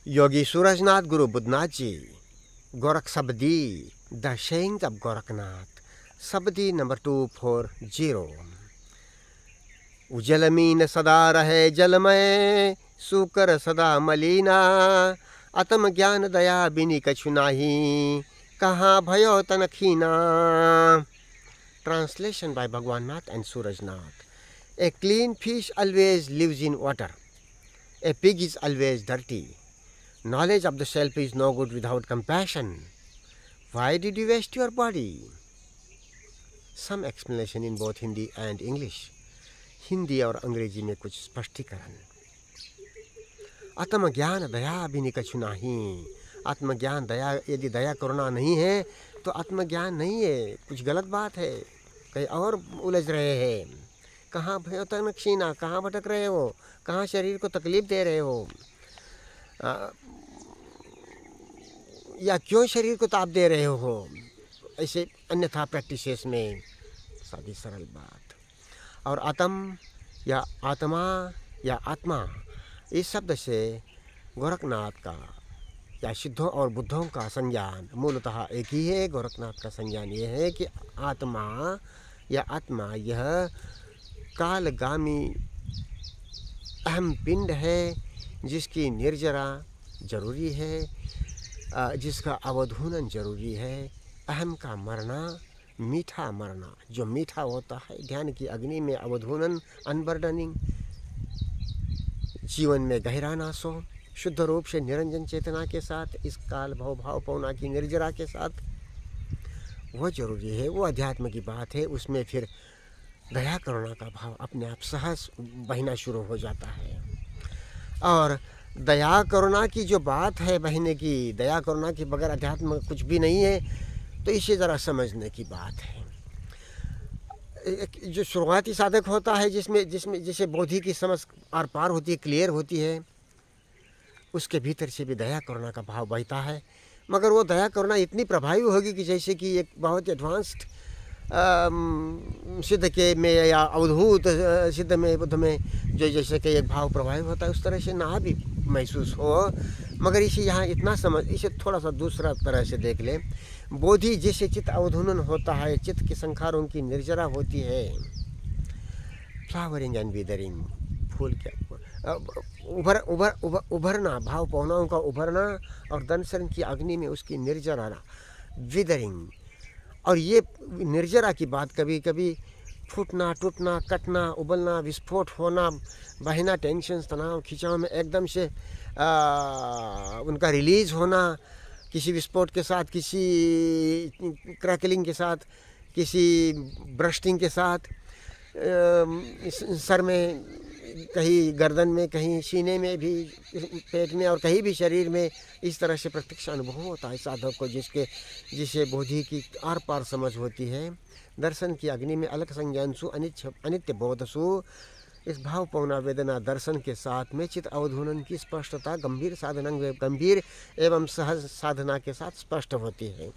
Yogi Surajnath Guru Buddhanath ji, Gorakh Shabdi, the song of Gorakhnath, Shabdi number 240। उजल मीन सदा रहे जलमय, सुकर सदा मलिना, आत्म ज्ञान दया बिनी कछु नाही, कहाँ भयो तन खीना। Translation by Bhagwan Nath and Surajnath. A clean fish always lives in water. A pig is always dirty. Knowledge of the self is no good without compassion. Why did you waste your body? Some explanation in both Hindi and English. Hindi और अंग्रेजी में कुछ स्पष्टीकरण। आत्मज्ञान दया बिनी कछु नाही। आत्मज्ञान दया, यदि दया करुणा नहीं है तो आत्मज्ञान नहीं है, कुछ गलत बात है, कहीं और उलझ रहे हैं। कहाँ भयो तन क्षीणा, कहाँ भटक रहे हो, कहाँ शरीर को तकलीफ दे रहे हो, या क्यों शरीर को ताप दे रहे हो, ऐसे अन्यथा प्रैक्टिसेस में। सादी सरल बात। और आत्म या आत्मा या आत्मा, इस शब्द से गोरखनाथ का या सिद्धों और बुद्धों का संज्ञान मूलतः एक ही है। गोरखनाथ का संज्ञान ये है कि आत्मा या आत्मा यह कालगामी अहम पिंड है, जिसकी निर्जरा जरूरी है, जिसका अवधूनन जरूरी है। अहम का मरना, मीठा मरना, जो मीठा होता है, ध्यान की अग्नि में अवधूनन, अनबर्डनिंग, जीवन में गहरा नाश हो, शुद्ध रूप से निरंजन चेतना के साथ, इस काल भव भाव पौना की निर्जरा के साथ, वो जरूरी है। वो अध्यात्म की बात है। उसमें फिर दया करुणा का भाव अपने आप सहज बहना शुरू हो जाता है। और दया करुणा की जो बात है बहने की, दया करुणा की बगैर अध्यात्म कुछ भी नहीं है, तो इसे ज़रा समझने की बात है। जो शुरुआती साधक होता है, जिसे बोधि की समझ आर पार होती है, क्लियर होती है, उसके भीतर से भी दया करुणा का भाव बहता है। मगर वो दया करुणा इतनी प्रभावी होगी कि जैसे कि एक बहुत एडवांस्ड सिद्ध के में या अवधूत सिद्ध में, बुद्ध में जो जैसे कि एक भाव प्रभावी होता है, उस तरह से ना भी महसूस हो। मगर इसे यहाँ इतना समझ, इसे थोड़ा सा दूसरा तरह से देख ले। बोधि जैसे चित्त अवधूनन होता है, चित्त के संखारों की निर्जरा होती है, फ्लावरिंग एंड विदरिंग, फूल क्या उभरना, भाव पौनाओं का उभरना, और दर्शन की अग्नि में उसकी निर्जरा, विदरिंग। और ये निर्जरा की बात कभी कभी फूटना, टूटना, कटना, उबलना, विस्फोट होना, बहना, टेंशन, तनाव, खिंचाव में एकदम से उनका रिलीज होना, किसी विस्फोट के साथ, किसी क्रैकलिंग के साथ, किसी ब्रस्टिंग के साथ, सर में, कहीं गर्दन में, कहीं सीने में भी, पेट में, और कहीं भी शरीर में, इस तरह से प्रत्यक्ष अनुभव होता है साधक को, जिसे बोधि की आर पार समझ होती है। दर्शन की अग्नि में अलग संज्ञानसु अनित्य बोधसु, इस भाव पौना वेदना दर्शन के साथ में चित्त अवधूनन की स्पष्टता गंभीर साधना, गंभीर एवं सहज साधना के साथ स्पष्ट होती है।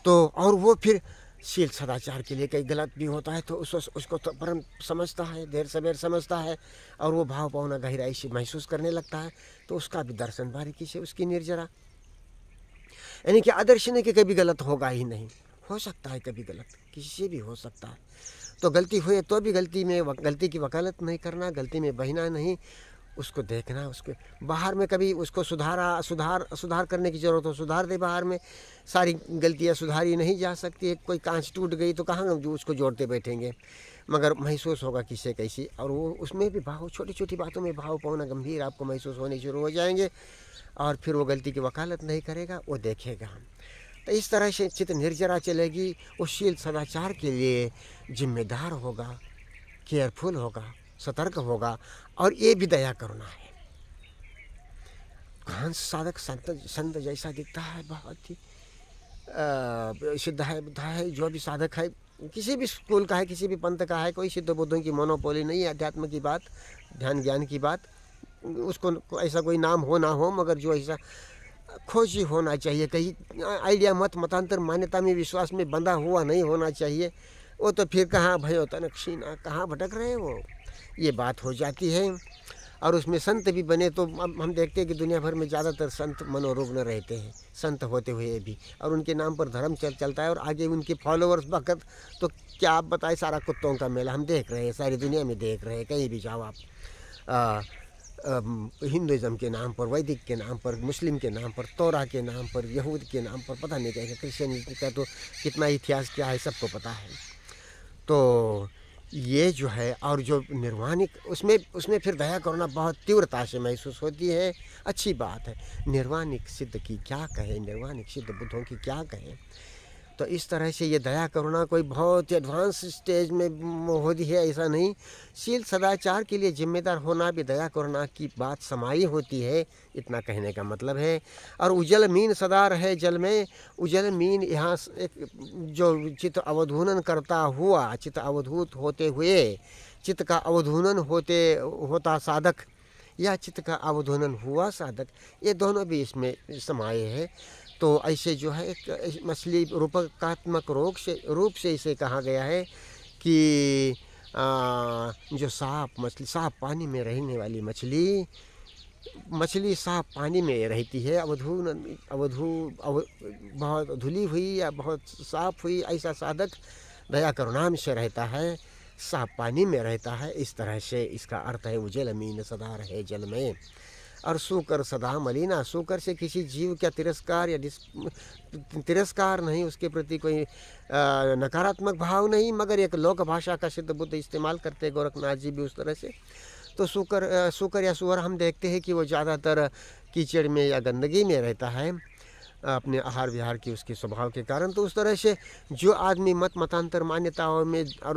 तो और वो फिर शील सदाचार के लिए कई गलत भी होता है, तो उसको तो परम समझता है, देर सवेर समझता है, और वो भाव पौना गहराई से महसूस करने लगता है, तो उसका भी दर्शन बारीकी से, उसकी निर्जरा, यानी कि आदर्श नहीं कि कभी गलत होगा ही नहीं, हो सकता है कभी गलत, किसी से भी हो सकता है। तो गलती हुई तो भी गलती की वकालत नहीं करना, गलती में बहना नहीं, उसको देखना, उसके बाहर में कभी उसको सुधार करने की ज़रूरत हो, सुधार दे। बाहर में सारी गलतियां सुधारी नहीं जा सकती है। कोई कांच टूट गई तो कहाँ उसको जोड़ते बैठेंगे, मगर महसूस होगा किसे कैसी, और वो उसमें भी भाव, छोटी छोटी बातों में भाव पौना गंभीर आपको महसूस होने शुरू हो जाएंगे, और फिर वो गलती की वकालत नहीं करेगा, वो देखेगा। तो इस तरह से चित्त निर्जरा चलेगी। वो शील सदाचार के लिए जिम्मेदार होगा, केयरफुल होगा, सतर्क होगा, और ये भी दया करना है। हंस साधक संत जैसा दिखता है, बहुत ही सिद्ध है, बुद्ध है, जो भी साधक है, किसी भी स्कूल का है, किसी भी पंथ का है, कोई सिद्ध बुद्धों की मोनोपोली नहीं है अध्यात्म की बात, ध्यान ज्ञान की बात। उसको ऐसा कोई नाम हो ना हो, मगर जो ऐसा खोजी होना चाहिए, कहीं आइडिया मत मतांतर मान्यता में, विश्वास में बंधा हुआ नहीं होना चाहिए। वो तो फिर कहाँ भयो तन क्षीणा, कहाँ भटक रहे हो, ये बात हो जाती है। और उसमें संत भी बने, तो हम देखते हैं कि दुनिया भर में ज़्यादातर संत मनोरुग्ण रहते हैं, संत होते हुए भी, और उनके नाम पर धर्म चलता है, और आगे उनके फॉलोअर्स वक़्त तो क्या आप बताएं, सारा कुत्तों का मेला हम देख रहे हैं, सारी दुनिया में देख रहे हैं, कहीं भी जाओ आप। हिंदुज़म के नाम पर, वैदिक के नाम पर, मुस्लिम के नाम पर, तोरा के नाम पर, यहूद के नाम पर, पता नहीं क्या, क्रिश्चियनिटी का तो कितना इतिहास क्या है सबको पता है। तो ये जो है, और जो निर्वाणिक, उसमें फिर दया करुणा बहुत तीव्रता से महसूस होती है। अच्छी बात है। निर्वाणिक सिद्ध की क्या कहे, निर्वाणिक सिद्ध बुद्धों की क्या कहे। तो इस तरह से ये दया करुणा कोई बहुत एडवांस स्टेज में होती है, ऐसा नहीं। शील सदाचार के लिए जिम्मेदार होना भी दया करुणा की बात समाई होती है, इतना कहने का मतलब है। और उजल मीन सदा रहे जल में, उजल मीन यहाँ एक जो चित्त अवधूनन करता हुआ, चित्त अवधूत होते हुए, चित्त का अवधूनन होता साधक, या चित्त का अवधूनन हुआ साधक, ये दोनों भी इसमें समाये है। तो ऐसे जो है एक मछली रूपकात्मक रूप से इसे कहा गया है कि जो मछली साफ पानी में रहने वाली मछली साफ पानी में रहती है, बहुत धुली हुई या बहुत साफ हुई, ऐसा साधक दया करुणा से रहता है, साफ पानी में रहता है। इस तरह से इसका अर्थ है उजल मीन सदा रहे जल में। और सूकर सदा मलिना, सूकर से किसी जीव का तिरस्कार या तिरस्कार नहीं, उसके प्रति कोई नकारात्मक भाव नहीं, मगर एक लोक भाषा का सिद्ध बुद्ध इस्तेमाल करते हैं, गोरखनाथ जी भी उस तरह से। तो सूकर या सुअर हम देखते हैं कि वो ज़्यादातर कीचड़ में या गंदगी में रहता है, अपने आहार विहार की उसके स्वभाव के कारण। तो उस तरह से जो आदमी मतांतर मान्यताओं में और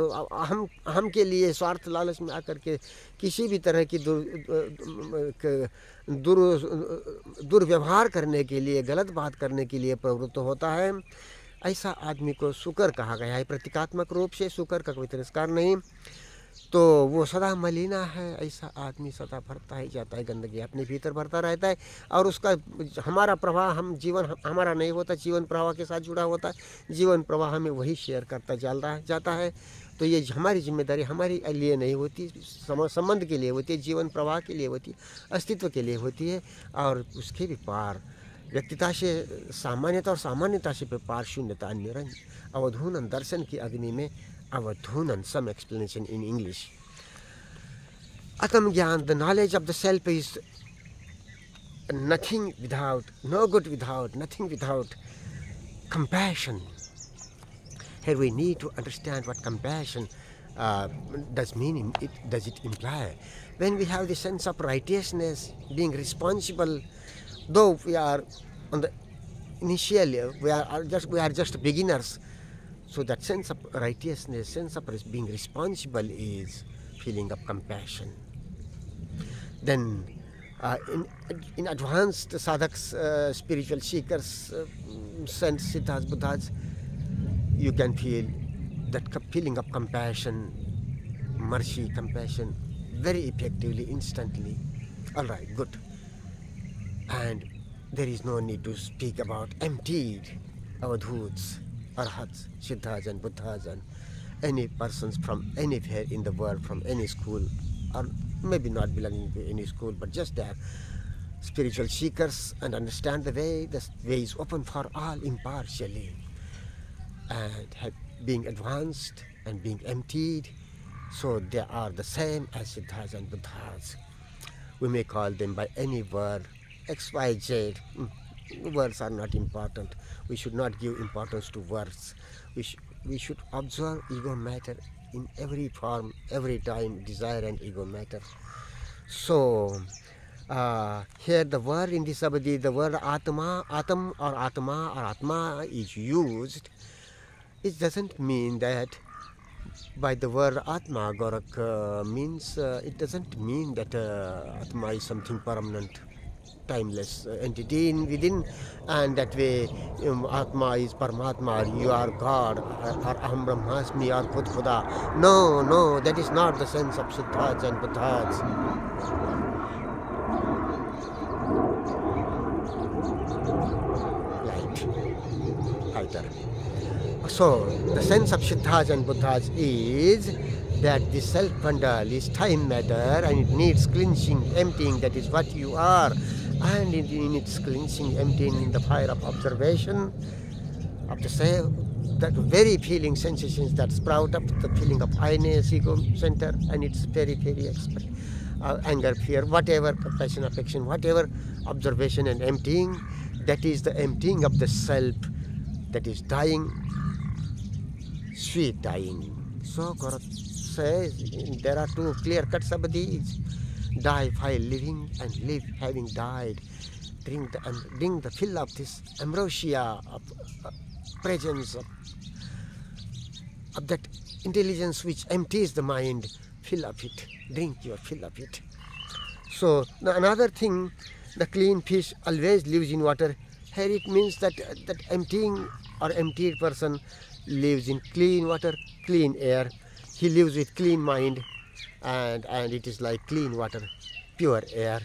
हम के लिए स्वार्थ लालच में आकर के किसी भी तरह की दुर्व्यवहार करने के लिए, गलत बात करने के लिए प्रवृत्त होता है, ऐसा आदमी को शुकर कहा गया है। प्रतीकात्मक रूप से शुकर का कोई तिरस्कार नहीं। तो वो सदा मलिना है, ऐसा आदमी सदा भरता ही जाता है, गंदगी अपने भीतर भरता रहता है, और उसका हमारा प्रवाह हमारा नहीं होता, जीवन प्रवाह के साथ जुड़ा होता है, जीवन प्रवाह हमें वही शेयर करता जाता है। तो ये हमारी जिम्मेदारी हमारे लिए नहीं होती, संबंध के लिए होती है, जीवन प्रवाह के लिए होती है, अस्तित्व के लिए होती है, और उसके भी पार व्यक्तिता से सामान्यता और सामान्यता से पार शून्यता, निरंजन अवधूनन दर्शन की अग्नि में अवधूनन। Some explanation in English. Atam Gyan, the knowledge of the self, is nothing without, no good without, nothing without compassion. Here we need to understand what compassion does mean. Does it imply? When we have the sense of righteousness, being responsible, though we are on the initially we are just beginners. So that sense of righteousness, sense of being responsible is feeling of compassion. Then in advanced sadhaks, spiritual seekers, saints, siddhas, buddhas, you can feel that feeling of compassion, mercy, compassion very effectively, instantly. All right, good. And there is no need to speak about emptied avadhuts, arhats, siddhas and buddhas and any persons from anywhere in the world, from any school, or maybe not belonging to any school, but just they are spiritual seekers and understand the way is open for all impartially, and being advanced and being emptied, so they are the same as siddhas and buddhas. We may call them by any word, X, Y, Z. Words are not important. We should not give importance to words. We should observe ego matter in every form, every time, desire and ego matter. So here the word in this abadi, the word atma, atam or atma is used. It doesn't mean that by the word atma, Gorak means, it doesn't mean that atma is something permanent, timeless entity within, and that way Atma is Paramatma, or you are God, or Aham Brahmasmi, or Khud Khuda. No, that is not the sense of Siddhas and Buddhas. Right. So the sense of Siddhas and Buddhas is that the self-pandal is time matter and it needs cleansing, emptying. That is what you are, and in its cleansing, emptying in the fire of observation of the self, that very feeling sensations that sprout up, the feeling of I-ness, ego center, and its very anger, fear, whatever, compassion, affection, whatever, observation and emptying. That is the emptying of the self, that is dying, sweet dying. So Gorakh says there are two clear-cut sabadis: die while living and live having died. Drink the fill of this ambrosia of presence of that intelligence which empties the mind. Fill of it, drink your fill of it. So another thing, the clean fish always lives in water. Here it means that emptying or emptied person lives in clean water, clean air. He lives with clean mind, and it is like clean water, pure air.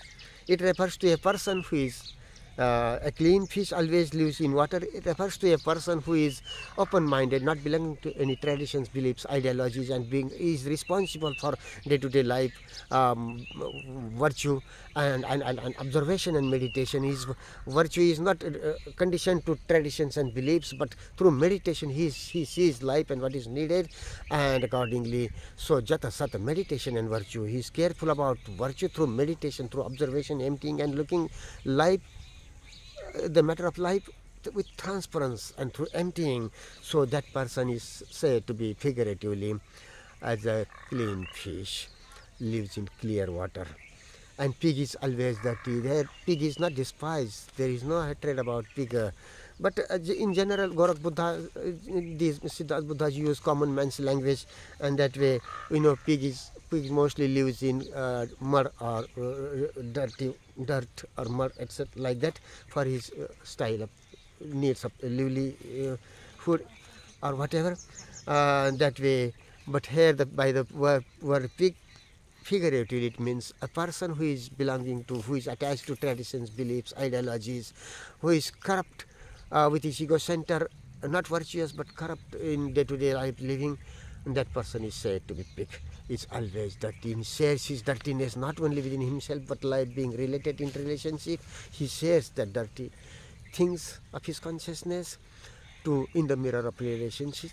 It refers to a person who is a clean fish always lives in water. It refers to a person who is open-minded, not belonging to any traditions, beliefs, ideologies, and is responsible for day-to-day life, virtue and observation and meditation. Virtue is not conditioned to traditions and beliefs, but through meditation he sees life and what is needed, and accordingly, so jata sata, meditation and virtue. He is careful about virtue through meditation, through observation, emptying, and looking life, the matter of life, with transparency, and through emptying. So that person is said to be figuratively as a clean fish, lives in clear water. And pig is always dirty. There, pig is not despised. There is no hatred about pig. But in general, Gorakh Buddha, these Siddhartha Buddhas use common man's language, and that way, pig mostly lives in mud or dirt or mud, etc., like that, for his style of needs of lively food or whatever. That way, but here by the word pig, figuratively it means a person who is who is attached to traditions, beliefs, ideologies, who is corrupt with his ego center, not virtuous but corrupt in day-to-day life living. That person is said to be pig. It's always dirty. He shares his dirtiness not only within himself but life being related in relationship. He shares the dirty things of his consciousness in the mirror of relationship.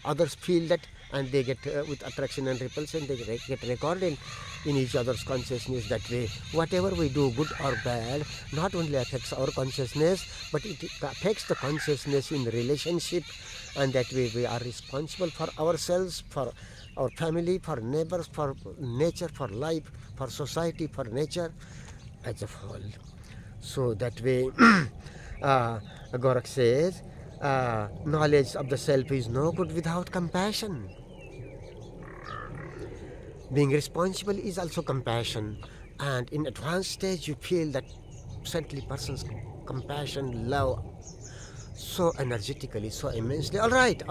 Others feel that, and they get with attraction and repulsion, they get recorded in each other's consciousness. That way, whatever we do, good or bad, not only affects our consciousness, but it affects the consciousness in the relationship, and that way we are responsible for ourselves, for our family, for neighbors, for nature, for life, for society, for nature as a whole. So that way, Gorakh says, knowledge of the self is no good without compassion. Being responsible is also compassion, and in advanced stage you feel that saintly person's compassion, love, so energetically, so immensely. All right,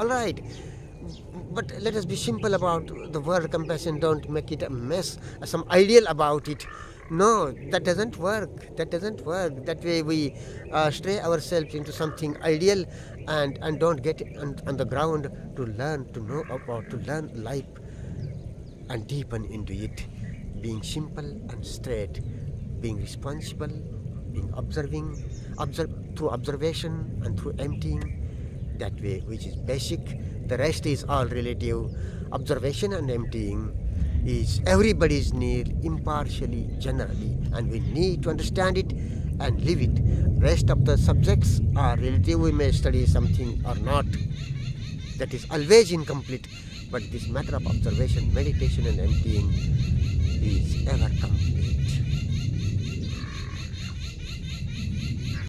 but let us be simple about the word compassion. Don't make it a mess, some ideal about it. No, that doesn't work. That way we stray ourselves into something ideal and don't get on the ground to learn, to know about, to learn life and deepen into it. Being simple and straight, being responsible, being through observation and through emptying. That way, which is basic. The rest is all relative. Observation and emptying is everybody's need, impartially, generally, and we need to understand it and live it. Rest of the subjects are relative. We may study something or not. That is always incomplete. But this matter of observation, meditation, and emptying is ever complete.